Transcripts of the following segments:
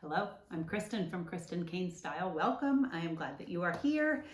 Hello, I'm Kristen from Kristen Cain Style. Welcome. I am glad that you are here.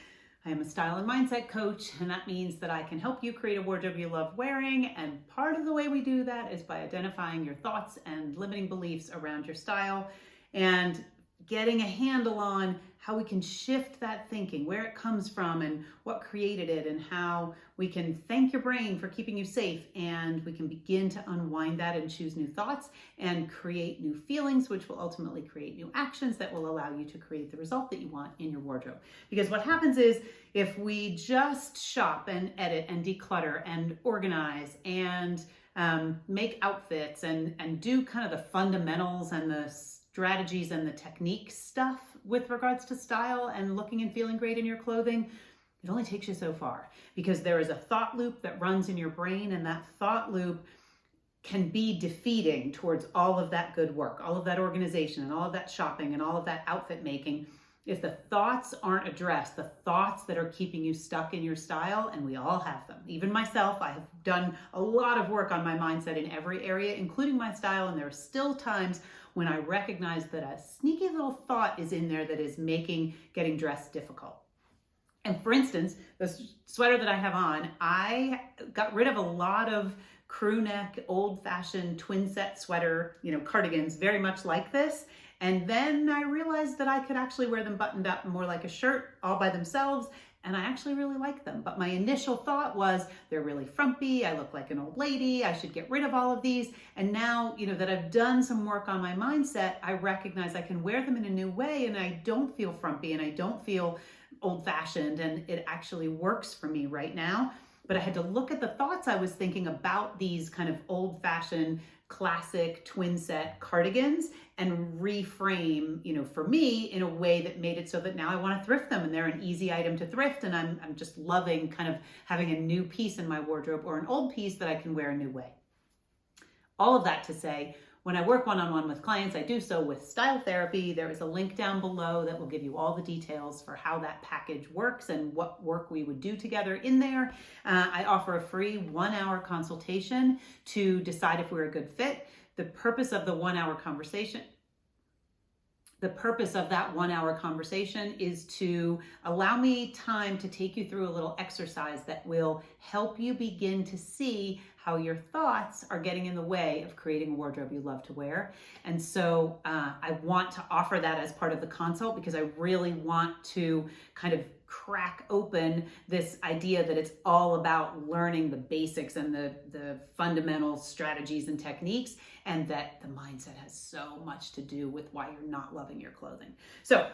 I am a style and mindset coach, and that means that I can help you create a wardrobe you love wearing. And part of the way we do that is by identifying your thoughts and limiting beliefs around your style and getting a handle on how we can shift that thinking, where it comes from and what created it, and how we can thank your brain for keeping you safe, and we can begin to unwind that and choose new thoughts and create new feelings, which will ultimately create new actions that will allow you to create the result that you want in your wardrobe. Because what happens is, if we just shop and edit and declutter and organize and make outfits and do kind of the fundamentals and the strategies and the technique stuff with regards to style and looking and feeling great in your clothing, it only takes you so far, because there is a thought loop that runs in your brain, and that thought loop can be defeating towards all of that good work, all of that organization and all of that shopping and all of that outfit making. If the thoughts aren't addressed, the thoughts that are keeping you stuck in your style, and we all have them. Even myself, I have done a lot of work on my mindset in every area, including my style, and there are still times when I recognize that a sneaky little thought is in there that is making getting dressed difficult. And for instance, this sweater that I have on, I got rid of a lot of crew neck, old-fashioned twin set sweater, cardigans, very much like this. And then I realized that I could actually wear them buttoned up more like a shirt all by themselves, and I actually really like them. But my initial thought was, they're really frumpy, I look like an old lady, I should get rid of all of these. And now, that I've done some work on my mindset, I recognize I can wear them in a new way, and I don't feel frumpy and I don't feel old-fashioned, and it actually works for me right now. But I had to look at the thoughts I was thinking about these kind of old-fashioned classic twin set cardigans and reframe, for me in a way that made it so that now I want to thrift them, and they're an easy item to thrift, and I'm just loving kind of having a new piece in my wardrobe or an old piece that I can wear a new way. All of that to say, when I work one-on-one with clients, I do so with style therapy. There is a link down below that will give you all the details for how that package works and what work we would do together in there. I offer a free 1-hour consultation to decide if we're a good fit. The purpose of that 1-hour conversation is to allow me time to take you through a little exercise that will help you begin to see how your thoughts are getting in the way of creating a wardrobe you love to wear. And so I want to offer that as part of the consult, because I really want to kind of crack open this idea that it's all about learning the basics and the fundamental strategies and techniques, and that the mindset has so much to do with why you're not loving your clothing. So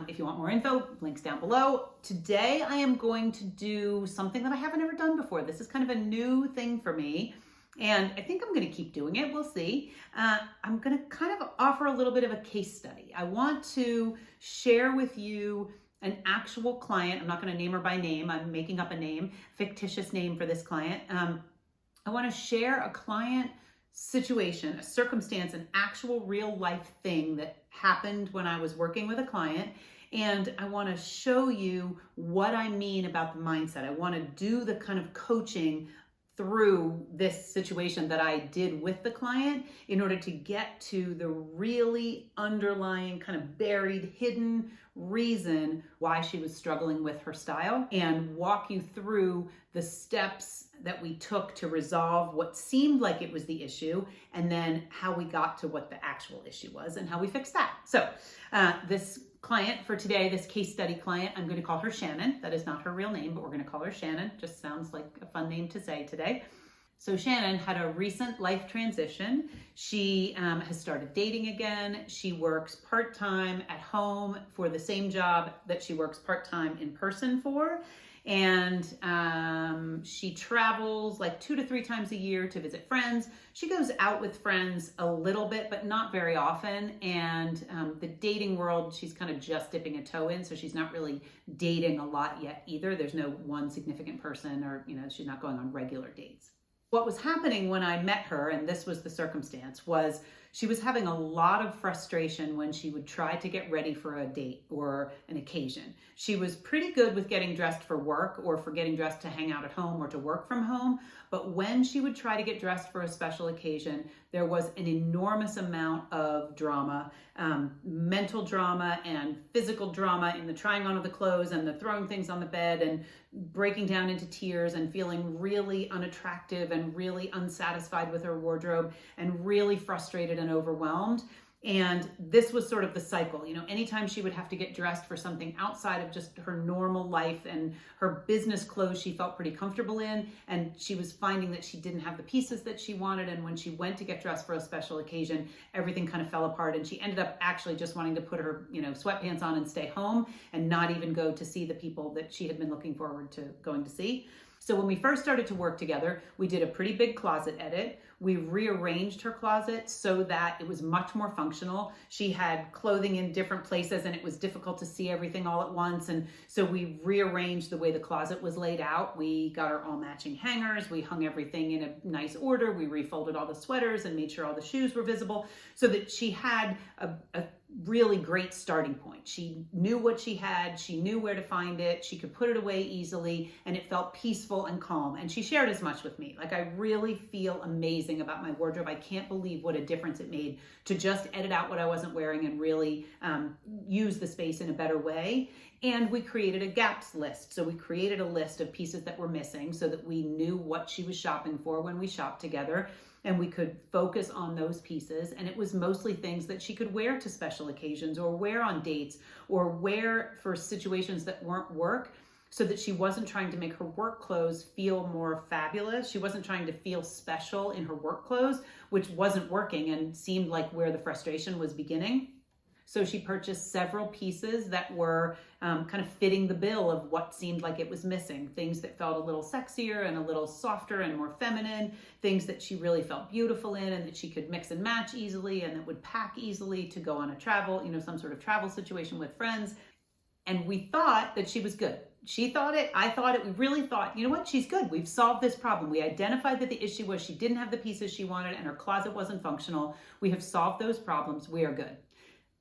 if you want more info, links down below. Today I am going to do something that I haven't ever done before. This is kind of a new thing for me, and I think I'm going to keep doing it. We'll see. I'm going to kind of offer a little bit of a case study. I want to share with you an actual client. I'm not going to name her by name. I'm making up a name, fictitious name for this client. I want to share a client situation, a circumstance, an actual real life thing that happened when I was working with a client. And I want to show you what I mean about the mindset. I want to do the kind of coaching through this situation that I did with the client in order to get to the really underlying kind of buried, hidden reason why she was struggling with her style, and walk you through the steps that we took to resolve what seemed like it was the issue, and then how we got to what the actual issue was and how we fixed that. So this client for today, this case study client, I'm going to call her Shannon. That is not her real name, but we're going to call her Shannon. Just sounds like a fun name to say today. So Shannon had a recent life transition. She has started dating again. She works part-time at home for the same job that she works part-time in person for. And she travels like 2 to 3 times a year to visit friends. She goes out with friends a little bit, but not very often. And the dating world, she's kind of just dipping a toe in, so she's not really dating a lot yet either. There's no one significant person, or she's not going on regular dates. What was happening when I met her, and this was the circumstance, was She was having a lot of frustration when she would try to get ready for a date or an occasion. She was pretty good with getting dressed for work or for getting dressed to hang out at home or to work from home. But when she would try to get dressed for a special occasion, there was an enormous amount of drama, mental drama and physical drama in the trying on of the clothes and the throwing things on the bed and breaking down into tears and feeling really unattractive and really unsatisfied with her wardrobe and really frustrated and overwhelmed. And this was sort of the cycle. Anytime she would have to get dressed for something outside of just her normal life and her business clothes she felt pretty comfortable in, and she was finding that she didn't have the pieces that she wanted, and when she went to get dressed for a special occasion, everything kind of fell apart, and she ended up actually just wanting to put her sweatpants on and stay home and not even go to see the people that she had been looking forward to going to see. So when we first started to work together, we did a pretty big closet edit. We rearranged her closet so that it was much more functional. She had clothing in different places and it was difficult to see everything all at once. And so we rearranged the way the closet was laid out. We got her all matching hangers. We hung everything in a nice order. We refolded all the sweaters and made sure all the shoes were visible so that she had a really great starting point. She knew what she had, she knew where to find it, she could put it away easily, and it felt peaceful and calm. And she shared as much with me. Like, I really feel amazing about my wardrobe. I can't believe what a difference it made to just edit out what I wasn't wearing and really use the space in a better way. And we created a gaps list. So we created a list of pieces that were missing so that we knew what she was shopping for when we shopped together. And we could focus on those pieces. And it was mostly things that she could wear to special occasions or wear on dates or wear for situations that weren't work, so that she wasn't trying to make her work clothes feel more fabulous. She wasn't trying to feel special in her work clothes, which wasn't working and seemed like where the frustration was beginning. So she purchased several pieces that were kind of fitting the bill of what seemed like it was missing. Things that felt a little sexier and a little softer and more feminine. Things that she really felt beautiful in and that she could mix and match easily and that would pack easily to go on a travel, some sort of travel situation with friends. And we thought that she was good. She thought it, I thought it, we really thought, she's good. We've solved this problem. We identified that the issue was she didn't have the pieces she wanted and her closet wasn't functional. We have solved those problems. We are good.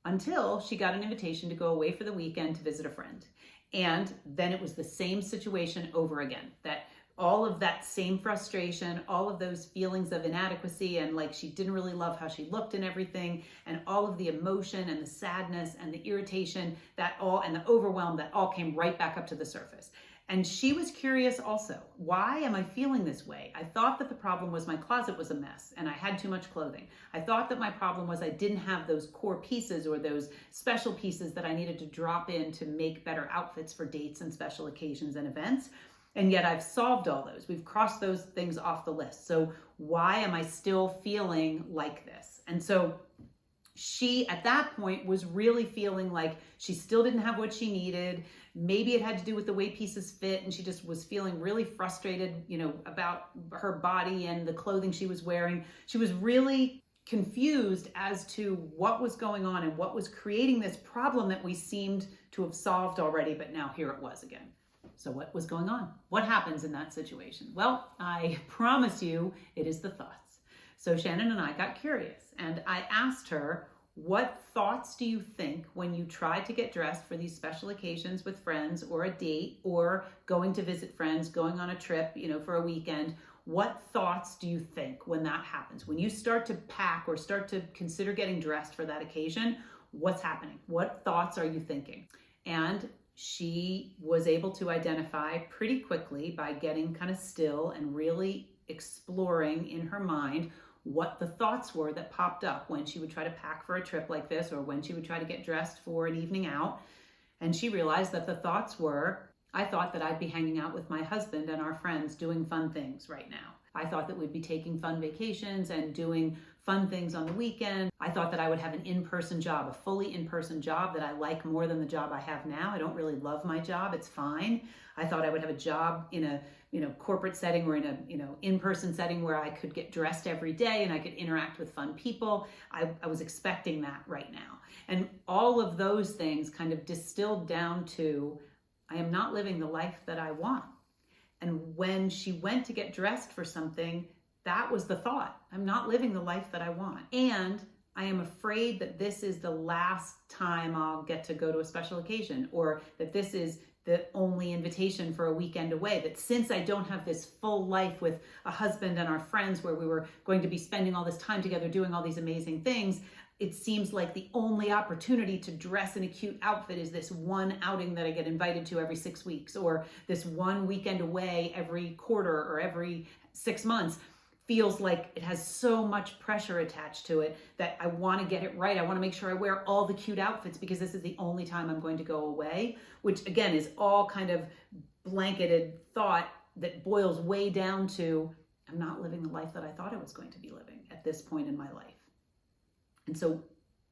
Until she got an invitation to go away for the weekend to visit a friend. And then it was the same situation over again, that all of that same frustration, all of those feelings of inadequacy and like she didn't really love how she looked and everything, and all of the emotion and the sadness and the irritation and the overwhelm that all came right back up to the surface. And she was curious also, why am I feeling this way? I thought that the problem was my closet was a mess and I had too much clothing. I thought that my problem was I didn't have those core pieces or those special pieces that I needed to drop in to make better outfits for dates and special occasions and events. And yet I've solved all those. We've crossed those things off the list. So why am I still feeling like this? And so she, at that point, was really feeling like she still didn't have what she needed. Maybe it had to do with the way pieces fit, and she just was feeling really frustrated, about her body and the clothing she was wearing. She was really confused as to what was going on and what was creating this problem that we seemed to have solved already, but now here it was again. So what was going on? What happens in that situation? Well, I promise you, it is the thoughts. So Shannon and I got curious and I asked her, what thoughts do you think when you try to get dressed for these special occasions with friends or a date or going to visit friends, going on a trip, for a weekend? What thoughts do you think when that happens? When you start to pack or start to consider getting dressed for that occasion, what's happening? What thoughts are you thinking? And she was able to identify pretty quickly by getting kind of still and really exploring in her mind what the thoughts were that popped up when she would try to pack for a trip like this or when she would try to get dressed for an evening out. And she realized that the thoughts were, I thought that I'd be hanging out with my husband and our friends doing fun things right now. I thought that we'd be taking fun vacations and doing fun things on the weekend. I thought that I would have an in-person job, a fully in-person job that I like more than the job I have now. I don't really love my job. It's fine. I thought I would have a job in a corporate setting or in a in-person setting where I could get dressed every day and I could interact with fun people. I was expecting that right now. And all of those things kind of distilled down to, I am not living the life that I want. And when she went to get dressed for something, that was the thought. I'm not living the life that I want. And I am afraid that this is the last time I'll get to go to a special occasion, or that this is the only invitation for a weekend away, that since I don't have this full life with a husband and our friends where we were going to be spending all this time together doing all these amazing things, it seems like the only opportunity to dress in a cute outfit is this one outing that I get invited to every 6 weeks, or this one weekend away every quarter or every 6 months. Feels like it has so much pressure attached to it that I want to get it right. I want to make sure I wear all the cute outfits because this is the only time I'm going to go away, which again is all kind of blanketed thought that boils way down to, I'm not living the life that I thought I was going to be living at this point in my life. And so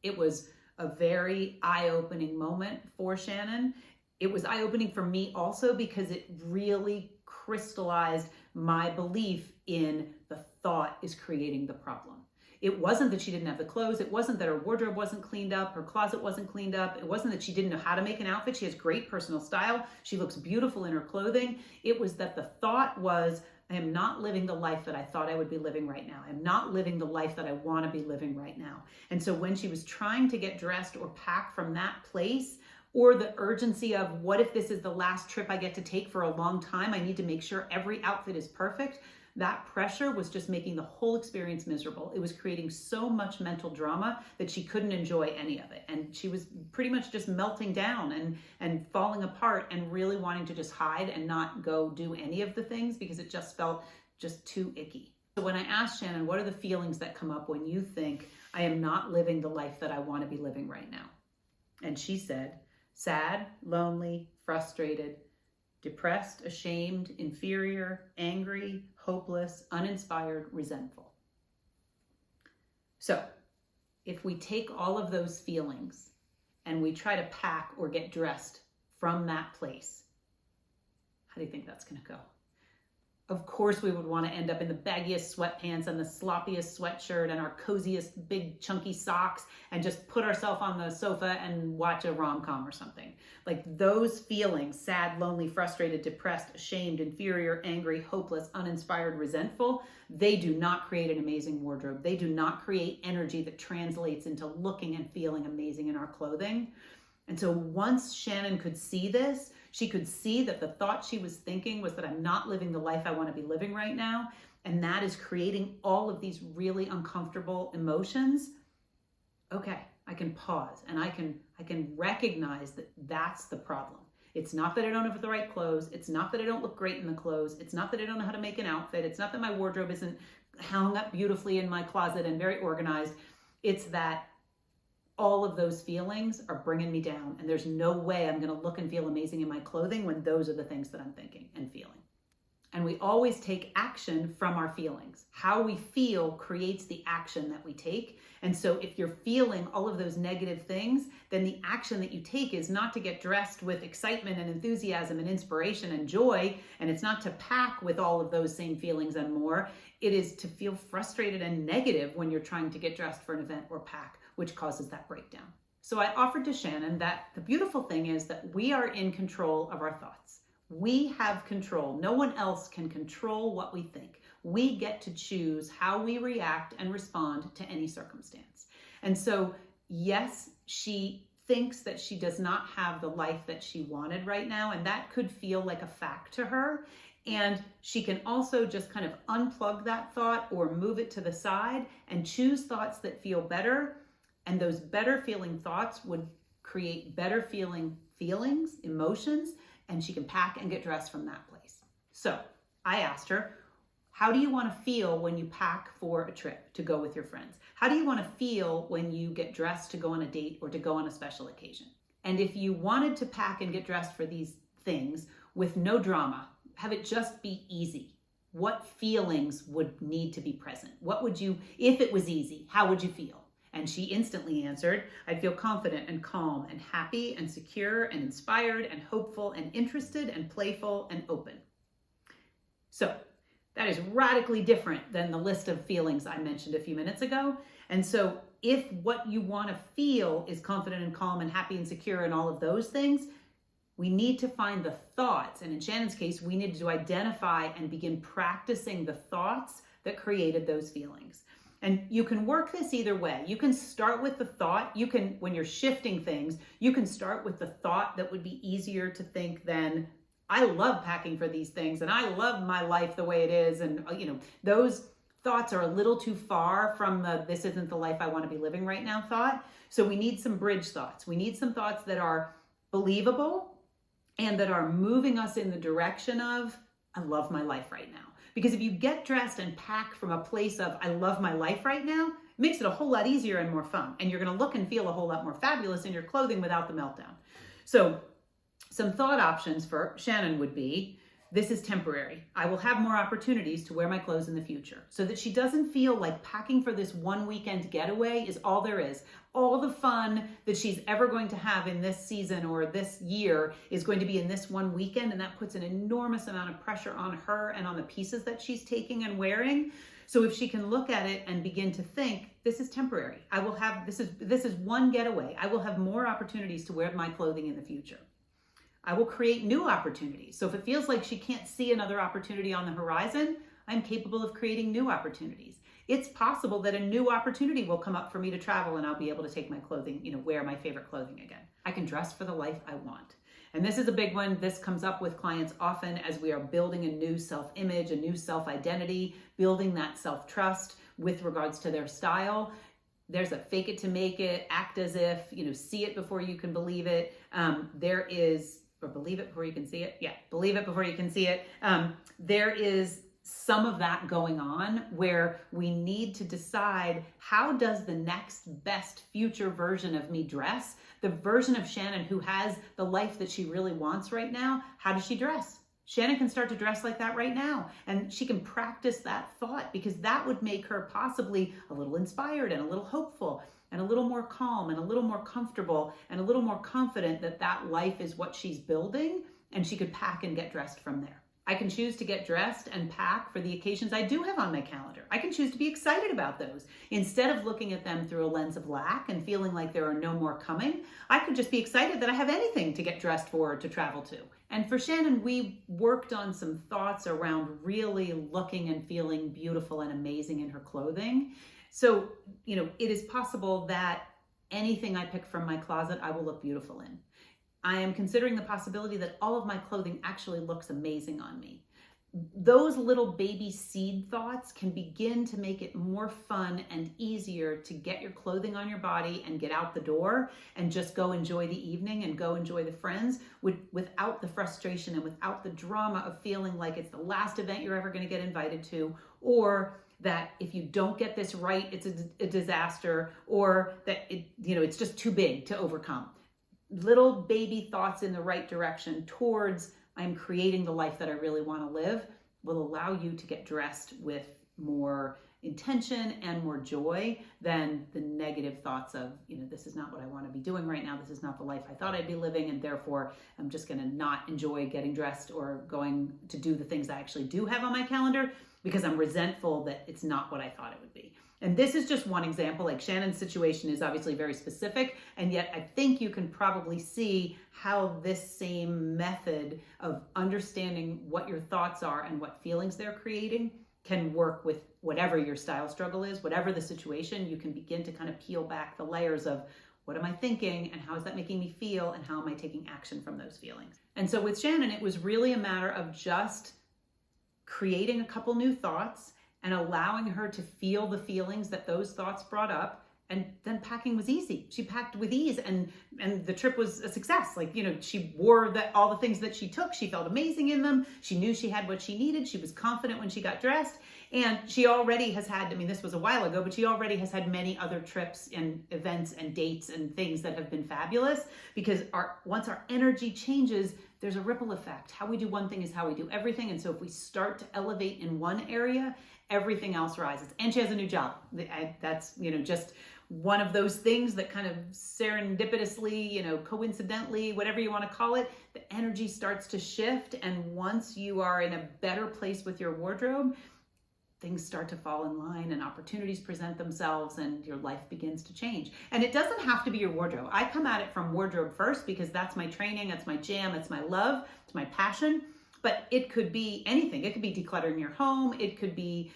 it was a very eye-opening moment for Shannon. It was eye-opening for me also because it really crystallized my belief in the thought is creating the problem. It wasn't that she didn't have the clothes. It wasn't that her wardrobe wasn't cleaned up. Her closet wasn't cleaned up. It wasn't that she didn't know how to make an outfit. She has great personal style. She looks beautiful in her clothing. It was that the thought was, I am not living the life that I thought I would be living right now. I'm not living the life that I want to be living right now. And so when she was trying to get dressed or pack from that place, or the urgency of what if this is the last trip I get to take for a long time, I need to make sure every outfit is perfect, that pressure was just making the whole experience miserable. It was creating so much mental drama that she couldn't enjoy any of it. And she was pretty much just melting down and falling apart and really wanting to just hide and not go do any of the things because it just felt just too icky. So when I asked Shannon, what are the feelings that come up when you think I am not living the life that I want to be living right now? And she said, sad, lonely, frustrated, depressed, ashamed, inferior, angry, hopeless, uninspired, resentful. So if we take all of those feelings and we try to pack or get dressed from that place, how do you think that's going to go? Of course, we would want to end up in the baggiest sweatpants and the sloppiest sweatshirt and our coziest big chunky socks and just put ourselves on the sofa and watch a rom-com or something. Like those feelings, sad, lonely, frustrated, depressed, ashamed, inferior, angry, hopeless, uninspired, resentful, they do not create an amazing wardrobe. They do not create energy that translates into looking and feeling amazing in our clothing. And so once Shannon could see this, she could see that the thought she was thinking was that I'm not living the life I want to be living right now. And that is creating all of these really uncomfortable emotions. Okay, I can pause and I can recognize that that's the problem. It's not that I don't have the right clothes. It's not that I don't look great in the clothes. It's not that I don't know how to make an outfit. It's not that my wardrobe isn't hung up beautifully in my closet and very organized. It's that all of those feelings are bringing me down, and there's no way I'm going to look and feel amazing in my clothing when those are the things that I'm thinking and feeling. And we always take action from our feelings. How we feel creates the action that we take. And so if you're feeling all of those negative things, then the action that you take is not to get dressed with excitement and enthusiasm and inspiration and joy, and it's not to pack with all of those same feelings and more. It is to feel frustrated and negative when you're trying to get dressed for an event or pack, which causes that breakdown. So I offered to Shannon that the beautiful thing is that we are in control of our thoughts. We have control. No one else can control what we think. We get to choose how we react and respond to any circumstance. And so, yes, she thinks that she does not have the life that she wanted right now, and that could feel like a fact to her. And she can also just kind of unplug that thought or move it to the side and choose thoughts that feel better. And those better feeling thoughts would create better feeling feelings, emotions, and she can pack and get dressed from that place. So I asked her, how do you want to feel when you pack for a trip to go with your friends? How do you want to feel when you get dressed to go on a date or to go on a special occasion? And if you wanted to pack and get dressed for these things with no drama, have it just be easy, what feelings would need to be present? What would you, if it was easy, how would you feel? And she instantly answered, I'd feel confident and calm and happy and secure and inspired and hopeful and interested and playful and open. So that is radically different than the list of feelings I mentioned a few minutes ago. And so if what you want to feel is confident and calm and happy and secure and all of those things, we need to find the thoughts. And in Shannon's case, we needed to identify and begin practicing the thoughts that created those feelings. And you can work this either way. You can start with the thought, when you're shifting things, you can start with the thought that would be easier to think than, I love packing for these things and I love my life the way it is. And those thoughts are a little too far from this isn't the life I want to be living right now thought. So we need some bridge thoughts. We need some thoughts that are believable and that are moving us in the direction of, I love my life right now. Because if you get dressed and pack from a place of, I love my life right now, it makes it a whole lot easier and more fun. And you're going to look and feel a whole lot more fabulous in your clothing without the meltdown. So some thought options for Shannon would be, this is temporary. I will have more opportunities to wear my clothes in the future, so that she doesn't feel like packing for this one weekend getaway is all there is. All the fun that she's ever going to have in this season or this year is going to be in this one weekend, and that puts an enormous amount of pressure on her and on the pieces that she's taking and wearing. So if she can look at it and begin to think, this is temporary. This is one getaway. I will have more opportunities to wear my clothing in the future. I will create new opportunities. So if it feels like she can't see another opportunity on the horizon, I'm capable of creating new opportunities. It's possible that a new opportunity will come up for me to travel and I'll be able to take my clothing, wear my favorite clothing again. I can dress for the life I want. And this is a big one. This comes up with clients often as we are building a new self-image, a new self-identity, building that self-trust with regards to their style. There's a fake it to make it, act as if, see it before you can believe it. Or believe it before you can see it. Yeah, believe it before you can see it. There is some of that going on where we need to decide, how does the next best future version of me dress? The version of Shannon who has the life that she really wants right now, how does she dress? Shannon can start to dress like that right now, and she can practice that thought, because that would make her possibly a little inspired and a little hopeful and a little more calm and a little more comfortable and a little more confident that that life is what she's building, and she could pack and get dressed from there. I can choose to get dressed and pack for the occasions I do have on my calendar. I can choose to be excited about those. Instead of looking at them through a lens of lack and feeling like there are no more coming, I could just be excited that I have anything to get dressed for or to travel to. And for Shannon, we worked on some thoughts around really looking and feeling beautiful and amazing in her clothing. So, it is possible that anything I pick from my closet, I will look beautiful in. I am considering the possibility that all of my clothing actually looks amazing on me. Those little baby seed thoughts can begin to make it more fun and easier to get your clothing on your body and get out the door and just go enjoy the evening and go enjoy the friends without the frustration and without the drama of feeling like it's the last event you're ever going to get invited to, or that if you don't get this right, it's a disaster, or that it's just too big to overcome. Little baby thoughts in the right direction towards, I'm creating the life that I really want to live, will allow you to get dressed with more intention and more joy than the negative thoughts of, this is not what I want to be doing right now. This is not the life I thought I'd be living, and therefore I'm just going to not enjoy getting dressed or going to do the things I actually do have on my calendar because I'm resentful that it's not what I thought it would be. And this is just one example. Like, Shannon's situation is obviously very specific, and yet I think you can probably see how this same method of understanding what your thoughts are and what feelings they're creating can work with whatever your style struggle is, whatever the situation. You can begin to kind of peel back the layers of, what am I thinking, and how is that making me feel, and how am I taking action from those feelings? And so with Shannon, it was really a matter of just creating a couple new thoughts and allowing her to feel the feelings that those thoughts brought up. And then packing was easy. She packed with ease, and the trip was a success. She wore all the things that she took. She felt amazing in them. She knew she had what she needed. She was confident when she got dressed. And she already has had, this was a while ago, but she already has had many other trips and events and dates and things that have been fabulous, because once our energy changes, there's a ripple effect. How we do one thing is how we do everything. And so if we start to elevate in one area, everything else rises. And she has a new job. That's, just one of those things that kind of serendipitously, coincidentally, whatever you want to call it, the energy starts to shift. And once you are in a better place with your wardrobe, things start to fall in line and opportunities present themselves and your life begins to change. And it doesn't have to be your wardrobe. I come at it from wardrobe first because that's my training, that's my jam, it's my love, it's my passion. But it could be anything. It could be decluttering your home. It could be,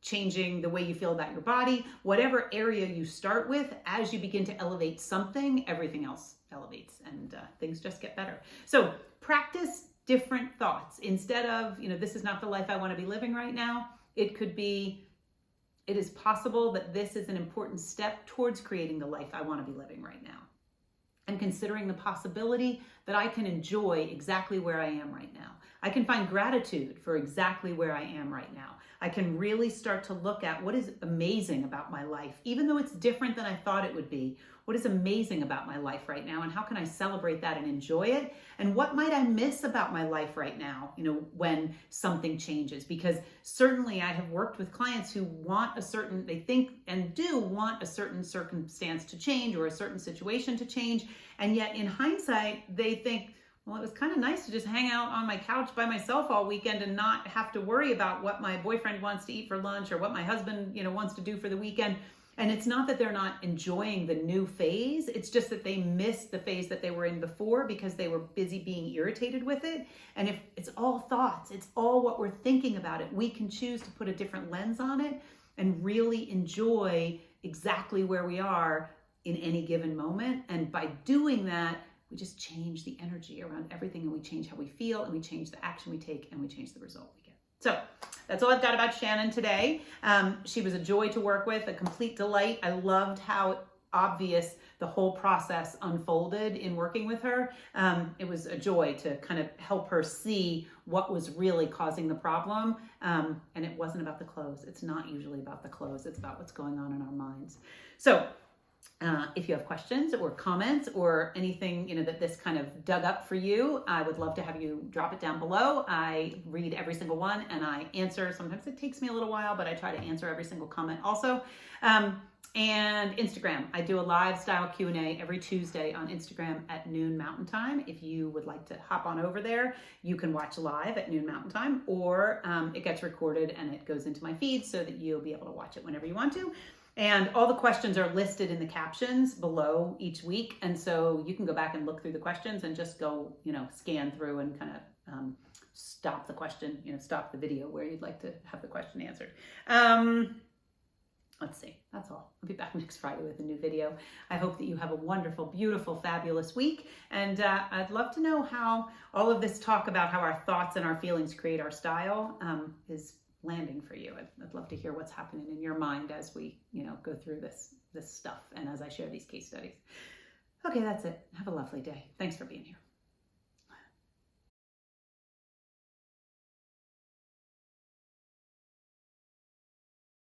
changing the way you feel about your body, whatever area you start with, as you begin to elevate something, everything else elevates and things just get better. So practice different thoughts. Instead of, this is not the life I want to be living right now, it could be, it is possible that this is an important step towards creating the life I want to be living right now. And considering the possibility that I can enjoy exactly where I am right now. I can find gratitude for exactly where I am right now. I can really start to look at what is amazing about my life, even though it's different than I thought it would be. What is amazing about my life right now, and how can I celebrate that and enjoy it? And what might I miss about my life right now, when something changes? Because certainly I have worked with clients who want they think and do want a certain circumstance to change or a certain situation to change. And yet in hindsight, they think, well, it was kind of nice to just hang out on my couch by myself all weekend and not have to worry about what my boyfriend wants to eat for lunch or what my husband, wants to do for the weekend. And it's not that they're not enjoying the new phase. It's just that they missed the phase that they were in before because they were busy being irritated with it. And if it's all thoughts, it's all what we're thinking about it. We can choose to put a different lens on it and really enjoy exactly where we are in any given moment. And by doing that, we just change the energy around everything, and we change how we feel, and we change the action we take, and we change the result we get. So that's all I've got about Shannon today. She was a joy to work with, a complete delight. I loved how obvious the whole process unfolded in working with her. It was a joy to kind of help her see what was really causing the problem. And it wasn't about the clothes. It's not usually about the clothes. It's about what's going on in our minds. So if you have questions or comments or anything, that this kind of dug up for you, I would love to have you drop it down below. I read every single one and I answer. Sometimes it takes me a little while, but I try to answer every single comment also. And Instagram, I do a live style Q&A every Tuesday on Instagram at noon Mountain Time. If you would like to hop on over there, you can watch live at noon Mountain Time, or it gets recorded and it goes into my feed so that you'll be able to watch it whenever you want to. And all the questions are listed in the captions below each week. And so you can go back and look through the questions and just go, scan through and kind of stop the question, stop the video where you'd like to have the question answered. Let's see, that's all. I'll be back next Friday with a new video. I hope that you have a wonderful, beautiful, fabulous week. And I'd love to know how all of this talk about how our thoughts and our feelings create our style is landing for you. I'd love to hear what's happening in your mind as we, go through this stuff and as I share these case studies. Okay, that's it. Have a lovely day. Thanks for being here.